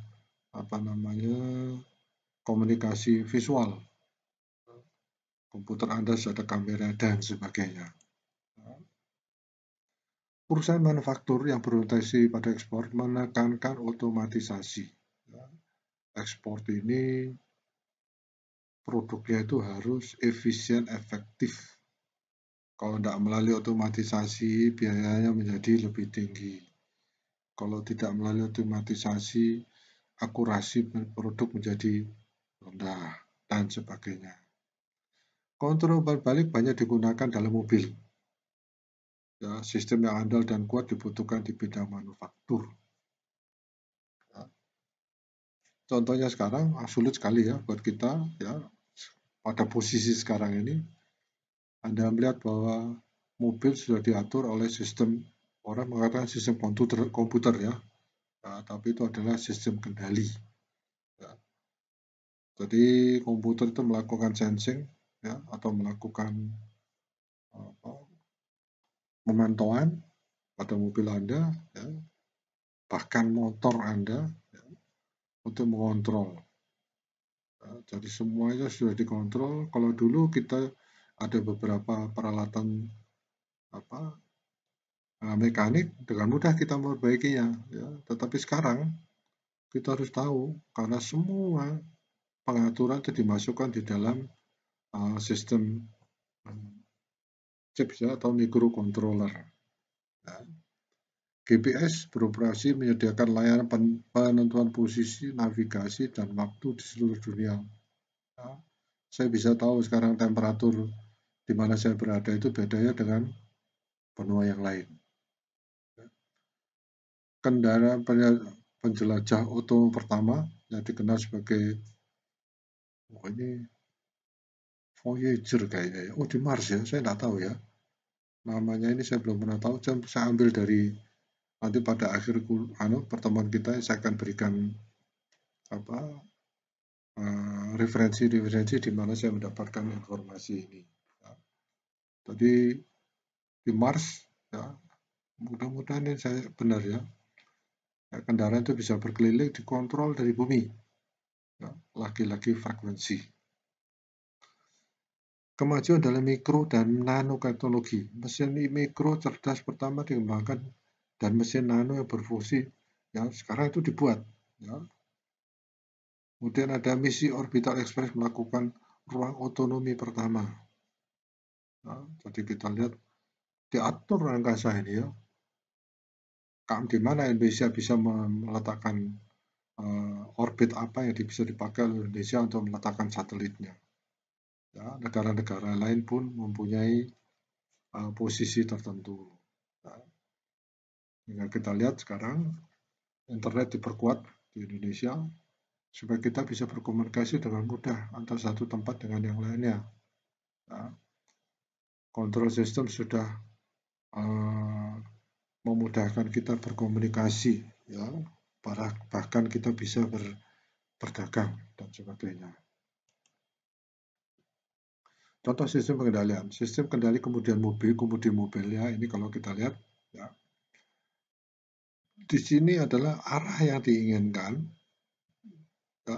komunikasi visual. Komputer Anda sudah ada kamera dan sebagainya. Perusahaan manufaktur yang berorientasi pada ekspor menekankan otomatisasi. Ekspor ini produknya itu harus efisien, efektif. Kalau tidak melalui otomatisasi, biayanya menjadi lebih tinggi. Kalau tidak melalui otomatisasi, akurasi produk menjadi rendah, dan sebagainya. Kontrol balik banyak digunakan dalam mobil. Ya, sistem yang andal dan kuat dibutuhkan di bidang manufaktur. Ya. Contohnya sekarang sulit sekali ya buat kita, ya, pada posisi sekarang ini Anda melihat bahwa mobil sudah diatur oleh sistem, orang mengatakan sistem komputer ya, tapi itu adalah sistem kendali. Ya. Jadi komputer itu melakukan sensing, ya, atau melakukan pemantauan pada mobil Anda, ya, bahkan motor Anda, ya, untuk mengontrol. Ya, jadi semuanya sudah dikontrol. Kalau dulu kita ada beberapa peralatan mekanik, dengan mudah kita memperbaikinya. Ya. Tetapi sekarang kita harus tahu karena semua pengaturan itu dimasukkan di dalam sistem chip, ya, atau microcontroller. Ya. GPS beroperasi menyediakan layanan penentuan posisi, navigasi, dan waktu di seluruh dunia. Ya. Saya bisa tahu sekarang temperatur di mana saya berada itu bedanya dengan benua yang lain. Kendaraan penjelajah oto pertama yang dikenal sebagai ini Voyager kayaknya ya. Oh, di Mars ya, saya tidak tahu ya. Namanya ini saya belum pernah tahu. Saya ambil dari nanti pada akhir pertemuan kita saya akan berikan referensi-referensi di mana saya mendapatkan informasi ini. Ya. Tadi di Mars, ya, mudah-mudahan ini saya benar ya. Kendaraan itu bisa berkeliling dikontrol dari bumi. Ya, lagi-lagi frekuensi. Kemajuan dalam mikro dan nano teknologi. Mesin mikro cerdas pertama dikembangkan dan mesin nano yang berfungsi yang sekarang itu dibuat. Ya. Kemudian ada misi Orbital Express melakukan ruang otonomi pertama. Ya, jadi kita lihat diatur angkasa ini ya. Di mana Indonesia bisa meletakkan orbit apa yang bisa dipakai oleh Indonesia untuk meletakkan satelitnya. Ya, negara-negara lain pun mempunyai posisi tertentu. Ya, kita lihat sekarang internet diperkuat di Indonesia supaya kita bisa berkomunikasi dengan mudah antara satu tempat dengan yang lainnya. Ya. Kontrol sistem sudah memudahkan kita berkomunikasi, ya, bahkan kita bisa berdagang dan sebagainya. Contoh sistem pengendalian, sistem kendali kemudian mobil ya, ini kalau kita lihat, ya, di sini adalah arah yang diinginkan, ya,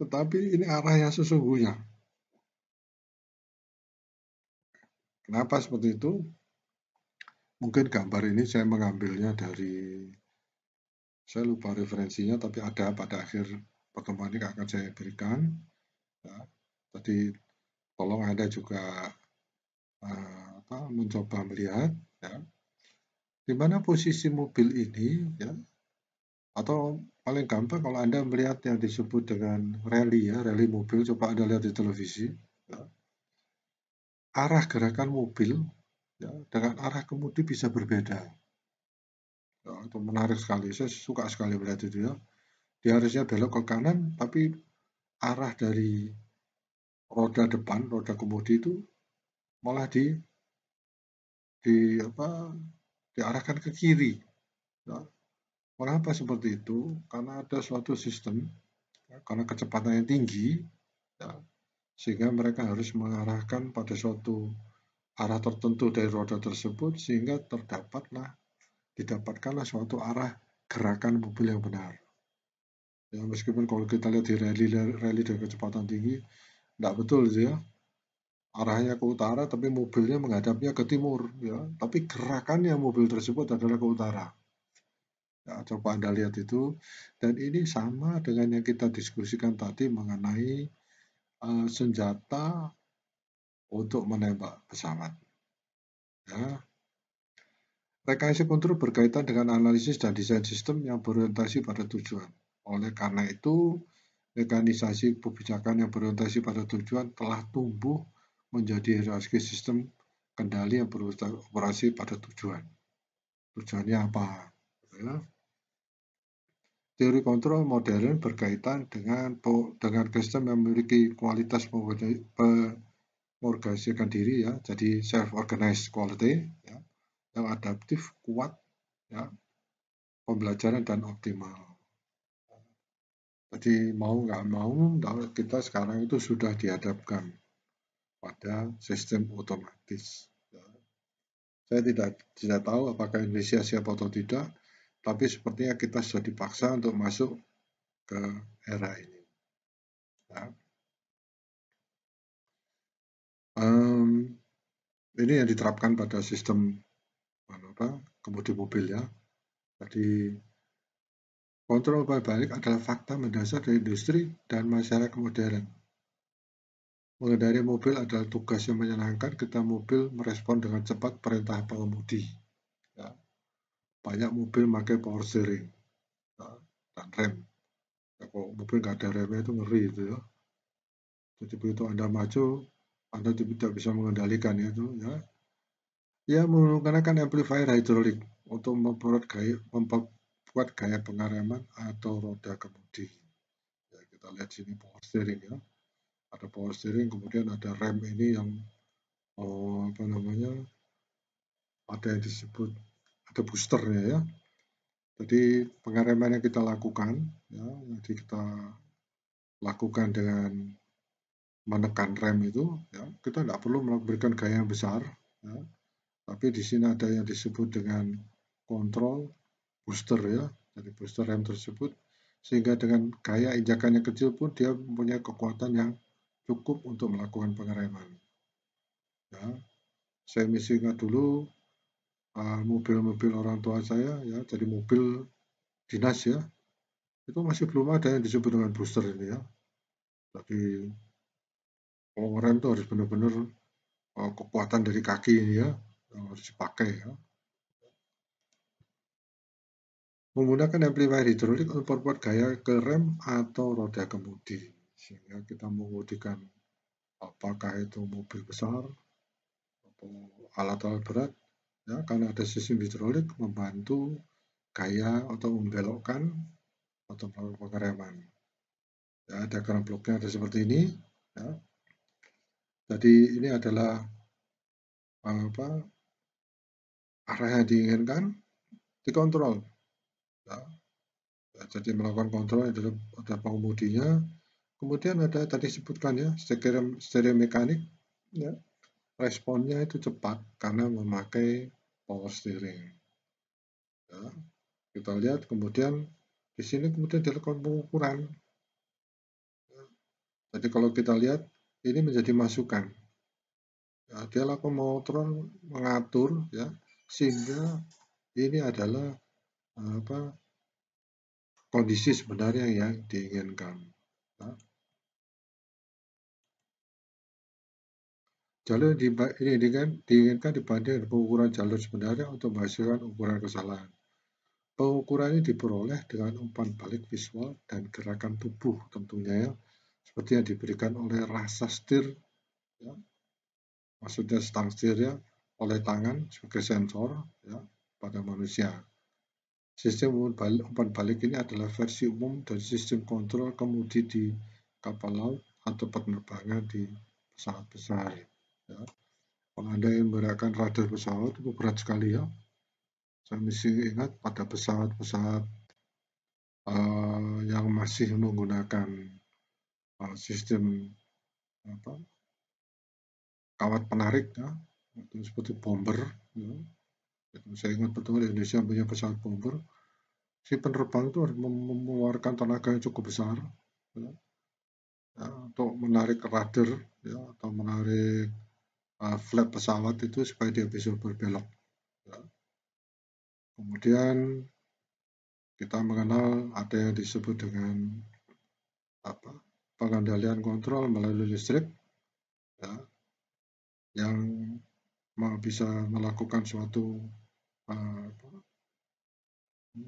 tetapi ini arah yang sesungguhnya. Kenapa seperti itu? Mungkin gambar ini saya mengambilnya dari, saya lupa referensinya, tapi ada pada akhir pertemuan ini akan saya berikan. Ya. Jadi tolong Anda juga mencoba melihat. Ya. di mana posisi mobil ini, ya, atau paling gampang kalau Anda melihat yang disebut dengan rally, ya, rally mobil, coba Anda lihat di televisi, ya, arah gerakan mobil, ya, dengan arah kemudi bisa berbeda. Ya, itu menarik sekali, saya suka sekali melihat itu, ya. Dia harusnya belok ke kanan, tapi arah dari roda depan, roda kemudi itu malah di apa diarahkan ke kiri. Ya. Mengapa seperti itu? Karena ada suatu sistem, ya, karena kecepatannya tinggi, ya, sehingga mereka harus mengarahkan pada suatu arah tertentu dari roda tersebut sehingga didapatkanlah suatu arah gerakan mobil yang benar. Ya, meskipun kalau kita lihat di rally dengan kecepatan tinggi, tidak betul itu, ya. Arahnya ke utara, tapi mobilnya menghadapnya ke timur, ya. Tapi gerakannya mobil tersebut adalah ke utara. Ya, coba Anda lihat itu. Dan ini sama dengan yang kita diskusikan tadi mengenai senjata untuk menembak pesawat. Ya. Rekayasa kontrol berkaitan dengan analisis dan desain sistem yang berorientasi pada tujuan. Oleh karena itu, mekanisasi kebijakan yang berorientasi pada tujuan telah tumbuh menjadi hierarki sistem kendali yang beroperasi pada tujuan. Tujuannya apa? Ya. Teori kontrol modern berkaitan dengan sistem yang memiliki kualitas mengorganisasikan diri, ya, jadi self-organized quality, ya, yang adaptif, kuat, ya, pembelajaran dan optimal. Jadi mau nggak mau kita sekarang itu sudah dihadapkan pada sistem otomatis. Ya. Saya tidak tahu apakah Indonesia siap atau tidak, tapi sepertinya kita sudah dipaksa untuk masuk ke era ini. Ya. Ini yang diterapkan pada sistem kemudi mobil, ya. Jadi kontrol balik adalah fakta mendasar dari industri dan masyarakat modern. Mengendari mobil adalah tugas yang menyenangkan ketika mobil merespon dengan cepat perintah pengemudi. Ya. Banyak mobil pakai power steering, ya, dan rem. Ya, kalau mobil nggak ada remnya itu ngeri itu, ya. Jadi begitu Anda maju, Anda tidak bisa mengendalikan itu, ya. Ya, menggunakan amplifier hidrolik untuk membuat gaya pengereman atau roda kemudi. Ya, kita lihat sini power steering, ya. Ada power steering, kemudian ada rem ini yang ada yang disebut ada boosternya, ya. Jadi pengereman yang kita lakukan, ya, jadi kita lakukan dengan menekan rem itu, ya, kita tidak perlu memberikan gaya yang besar, ya. Tapi di sini ada yang disebut dengan kontrol booster, ya. Jadi booster rem tersebut sehingga dengan gaya injakan yang kecil pun dia mempunyai kekuatan yang cukup untuk melakukan pengereman. Ya, saya masih ingat dulu mobil-mobil orang tua saya, ya, jadi mobil dinas, ya, itu masih belum ada yang disebut dengan booster ini, ya. Jadi kalau rem itu harus benar-benar kekuatan dari kaki ini, ya, yang harus dipakai, ya. Menggunakan amplifier hidrolik untuk memperkuat gaya ke rem atau roda kemudi, sehingga kita mengemudikan apakah itu mobil besar atau alat-alat berat, ya, karena ada sistem hidrolik membantu gaya atau membelokkan atau melakukan pengereman. Ya, diagram bloknya ada seperti ini, ya. Jadi ini adalah arah yang diinginkan dikontrol, ya. Ya, jadi melakukan kontrol ada pengemudinya, kemudian ada tadi sebutkan, ya, stereo mekanik, ya, responnya itu cepat karena memakai power steering, ya. Kita lihat kemudian di sini kemudian dilakukan pengukuran, ya. Jadi kalau kita lihat ini menjadi masukan, ya, dia lakukan mengatur, ya, sehingga ini adalah kondisi sebenarnya yang diinginkan, ya. Jalur ini diinginkan dibanding pengukuran jalur sebenarnya untuk menghasilkan ukuran kesalahan. Pengukuran ini diperoleh dengan umpan balik visual dan gerakan tubuh tentunya ya, seperti yang diberikan oleh rasa setir, ya, maksudnya stang setir ya, oleh tangan sebagai sensor ya, pada manusia. Sistem umpan balik ini adalah versi umum dari sistem kontrol kemudi di kapal laut atau penerbangan di pesawat besar. Ya. Kalau Anda yang menggunakan radar pesawat itu berat sekali ya. Saya masih ingat pada pesawat-pesawat yang masih menggunakan sistem kawat penarik ya, seperti bomber. Ya. Saya ingat betul Indonesia punya pesawat bomber. Si penerbang itu harus mengeluarkan tenaga yang cukup besar ya, untuk menarik radar ya, atau menarik flap pesawat itu supaya dia bisa berbelok. Ya. Kemudian kita mengenal ada yang disebut dengan pengendalian kontrol melalui listrik ya, yang bisa melakukan suatu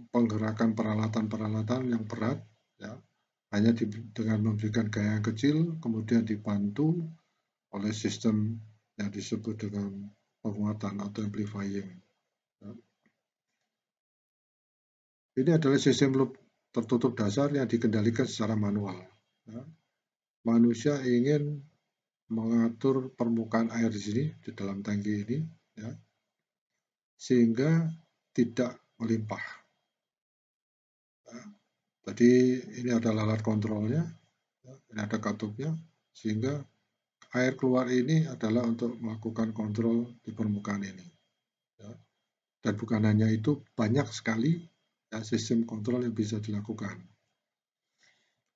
penggerakan peralatan-peralatan yang berat ya, hanya dengan memberikan gaya yang kecil, kemudian dibantu oleh sistem yang disebut dengan penguatan atau amplifying. Ya. Ini adalah sistem loop tertutup dasar yang dikendalikan secara manual. Ya. Manusia ingin mengatur permukaan air di sini, di dalam tangki ini, ya, sehingga tidak melimpah. Ya. Jadi ini adalah alat kontrolnya, ya, ini ada katupnya, sehingga air keluar ini adalah untuk melakukan kontrol di permukaan ini. Ya. Dan bukan hanya itu, banyak sekali ya, sistem kontrol yang bisa dilakukan.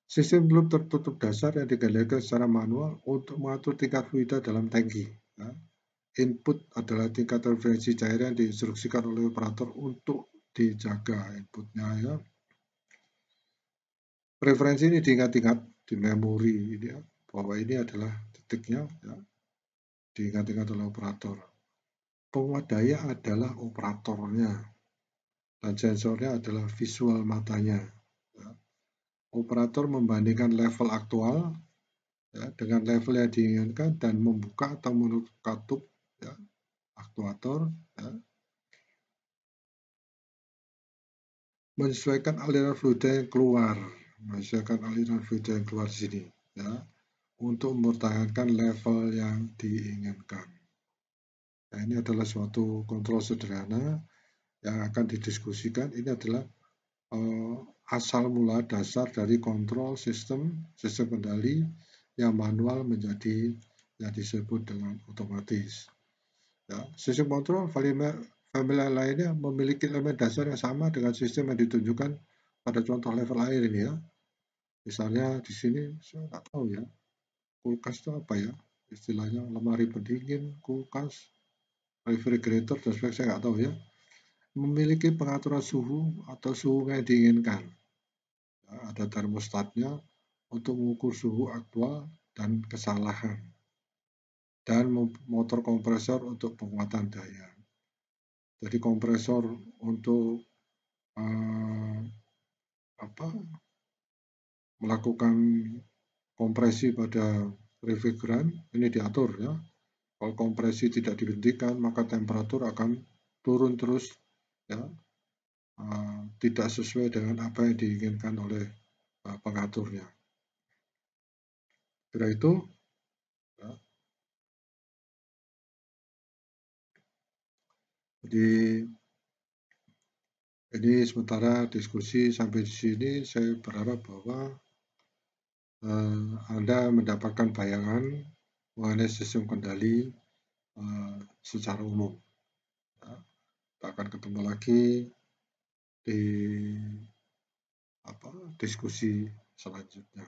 Sistem loop tertutup dasar yang dikendalikan secara manual untuk mengatur tingkat fluida dalam tangki. Ya. Input adalah tingkat referensi cairan yang diinstruksikan oleh operator untuk dijaga inputnya ya. Referensi ini diingat-ingat di memori ini ya, bahwa ini adalah titiknya ya, diingat-ingat oleh operator. Penguat daya adalah operatornya dan sensornya adalah visual matanya. Ya. Operator membandingkan level aktual ya, dengan level yang diinginkan dan membuka atau menutup katup ya, aktuator ya, menyesuaikan aliran fluida yang keluar, di sini ya, untuk mempertahankan level yang diinginkan. Nah, ini adalah suatu kontrol sederhana yang akan didiskusikan. Ini adalah asal mula dasar dari kontrol sistem kendali yang manual menjadi yang disebut dengan otomatis. Ya, sistem kontrol familiar lainnya memiliki elemen dasar yang sama dengan sistem yang ditunjukkan pada contoh level air ini ya. Misalnya di sini saya nggak tahu ya, kulkas itu apa ya? Istilahnya lemari pendingin, kulkas, refrigerator, dan sebagainya saya nggak tahu ya. Memiliki pengaturan suhu atau suhu yang diinginkan. Ya, ada termostatnya untuk mengukur suhu aktual dan kesalahan. Dan motor kompresor untuk penguatan daya. Jadi kompresor untuk melakukan kompresi pada refrigeran ini diatur ya. Kalau kompresi tidak dihentikan maka temperatur akan turun terus ya, tidak sesuai dengan apa yang diinginkan oleh pengaturnya. Kira itu ya. Jadi ini sementara diskusi sampai di sini, saya berharap bahwa Anda mendapatkan bayangan mengenai sistem kendali secara umum. Ya. Kita akan ketemu lagi di diskusi selanjutnya.